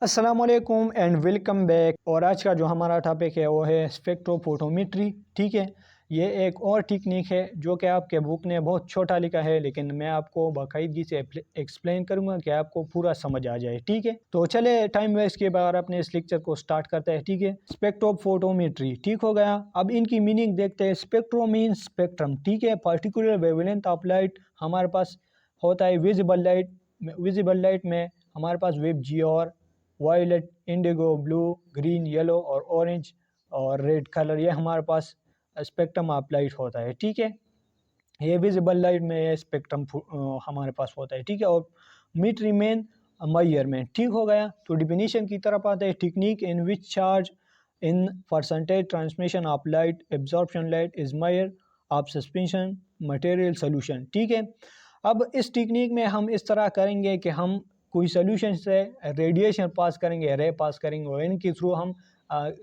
अस्सलामुअलैकुम and welcome back. और आज का जो हमारा टॉपिक है वो है स्पेक्ट्रोफोटोमेट्री। ठीक है, ये एक और टेक्निक है जो कि आपके बुक ने बहुत छोटा लिखा है, लेकिन मैं आपको बाकायदगी से एक्सप्लेन करूंगा कि आपको पूरा समझ आ जाए। ठीक है, तो चले टाइम वेस्ट के बगैर अपने इस लेक्चर को स्टार्ट करते हैं। ठीक है, स्पेक्ट्रोफोटोमेट्री ठीक हो गया। अब इनकी मीनिंग देखते हैं। Spectro means spectrum. ठीक है, पर्टिकुलर वेवलेंथ ऑफ लाइट हमारे पास होता है। विजिबल लाइट में हमारे पास वेब जी और violet, indigo, blue, green, yellow और ऑरेंज और रेड कलर, ये हमारे पास स्पेक्ट्रम ऑफ लाइट होता है। ठीक है, ये विजिबल लाइट में ये स्पेक्ट्रम हमारे पास होता है। ठीक है, और मीट रिमेन मेजरमेंट। ठीक हो गया। तो डिफिनीशन की तरफ आते हैं। Technique in which charge in percentage transmission of light absorption light is measure of suspension material solution. ठीक है, अब इस टेक्निक में हम इस तरह करेंगे कि हम कोई सोल्यूशन से रेडिएशन पास करेंगे, रे पास करेंगे, और इनके थ्रू हम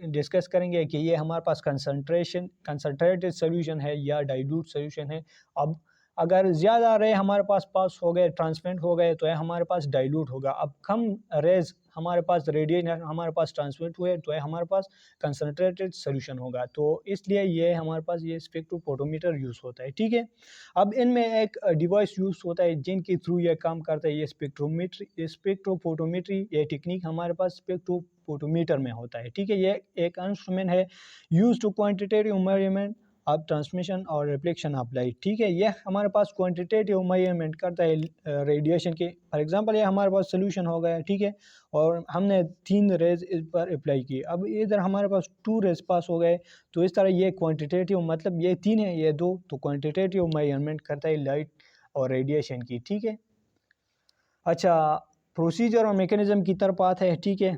डिस्कस करेंगे कि ये हमारे पास कंसनट्रेटेड सोल्यूशन है या डाइल्यूट सोल्यूशन है। अब अगर ज़्यादा रे हमारे पास हो गए, ट्रांसमिट हो गए, तो ये हमारे पास डाइल्यूट होगा। अब कम रेज हमारे पास रेडिएशन हमारे पास ट्रांसमिट हुए तो ये हमारे पास कंसनट्रेटेड सोल्यूशन होगा। तो इसलिए ये हमारे पास ये स्पेक्ट्रोफोटोमीटर यूज़ होता है। ठीक है, अब इनमें एक डिवाइस यूज़ होता है जिनके थ्रू ये काम करता है। ये स्पेक्ट्रोफोटोमेट्री ये टेक्निक हमारे पास स्पेक्ट्रोफोटोमीटर में होता है। ठीक है, ये एक इंस्ट्रूमेंट है use to quantitative measurement of transmission और रिफ्लेक्शन ऑफ लाइट। ठीक है, ये हमारे पास क्वांटिटेटिव मेजरमेंट करता है रेडिएशन के। फॉर एग्जांपल ये हमारे पास सोल्यूशन हो गया। ठीक है, और हमने 3 रेज इस पर अप्लाई की। अब इधर हमारे पास 2 रेज पास हो गए, तो इस तरह ये क्वांटिटेटिव, मतलब ये 3 है ये 2, तो क्वांटिटेटिव मेजरमेंट करता है लाइट और रेडिएशन की। ठीक है, अच्छा, प्रोसीजर और मैकेनिज्म की तरफ आता है। ठीक है,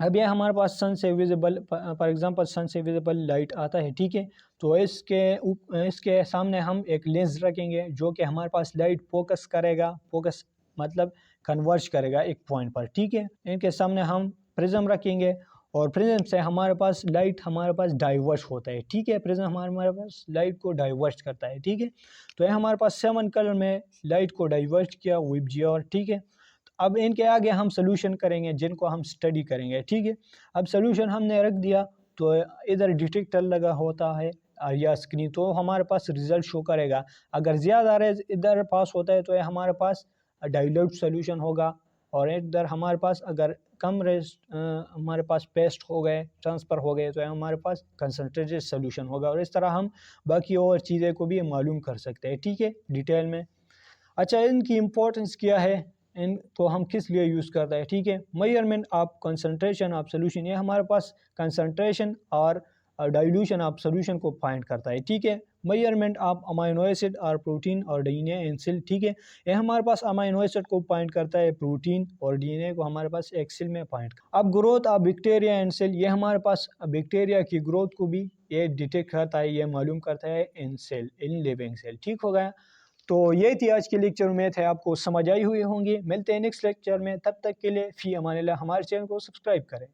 अब ये हमारे पास सन से विजिबल, फॉर एग्जांपल सन से विजिबल लाइट आता है। ठीक है, तो इसके सामने हम एक लेंस रखेंगे जो कि हमारे पास लाइट फोकस करेगा। फोकस मतलब कन्वर्ज करेगा एक पॉइंट पर। ठीक है, इनके सामने हम प्रिज्म रखेंगे और प्रिज्म से हमारे पास लाइट हमारे पास डाइवर्स होता है। ठीक है, प्रिज्म हमारे पास लाइट को डाइवर्स करता है। ठीक है, तो ये हमारे पास 7 कलर में लाइट को डाइवर्स किया विब जी और। ठीक है, अब इनके आगे हम सोल्यूशन करेंगे जिनको हम स्टडी करेंगे। ठीक है, अब सोल्यूशन हमने रख दिया तो इधर डिटेक्टर लगा होता है या स्क्रीन, तो हमारे पास रिजल्ट शो करेगा। अगर ज़्यादा रेज इधर पास होता है तो ये हमारे पास डाइल्यूट सोल्यूशन होगा, और इधर हमारे पास अगर कम रेज हमारे पास पेस्ट हो गए, ट्रांसफ़र हो गए, तो हमारे पास कंसनट्रेटेड सोल्यूशन होगा। और इस तरह हम बाकी और चीज़ें को भी मालूम कर सकते हैं। ठीक है, डिटेल में। अच्छा, इनकी इम्पोर्टेंस क्या है, इनको हम किस लिए यूज़ करते हैं। ठीक है, measurement of concentration of solution, ये हमारे पास कंसंट्रेशन और डाइल्यूशन ऑफ सोल्यूशन को फाइंड करता है। ठीक है, मेजरमेंट ऑफ अमाइनो एसिड और प्रोटीन और डीएनए इन सेल। ठीक है, ये हमारे पास अमाइनो एसिड को फाइंड करता है, प्रोटीन और डीएनए को हमारे पास एक सेल में फाइंड। अब growth of bacteria and cell, ये हमारे पास बैक्टीरिया की ग्रोथ को भी ये डिटेक्ट करता है, ये मालूम करता है इन सेल, इन लिविंग सेल। ठीक हो गया। तो ये थी आज की लेक्चर। उम्मीद है आपको समझ आई हुई होंगी। मिलते हैं नेक्स्ट लेक्चर में, तब तक के लिए फ़ी अमानिल्लाह। हमारे चैनल को सब्सक्राइब करें।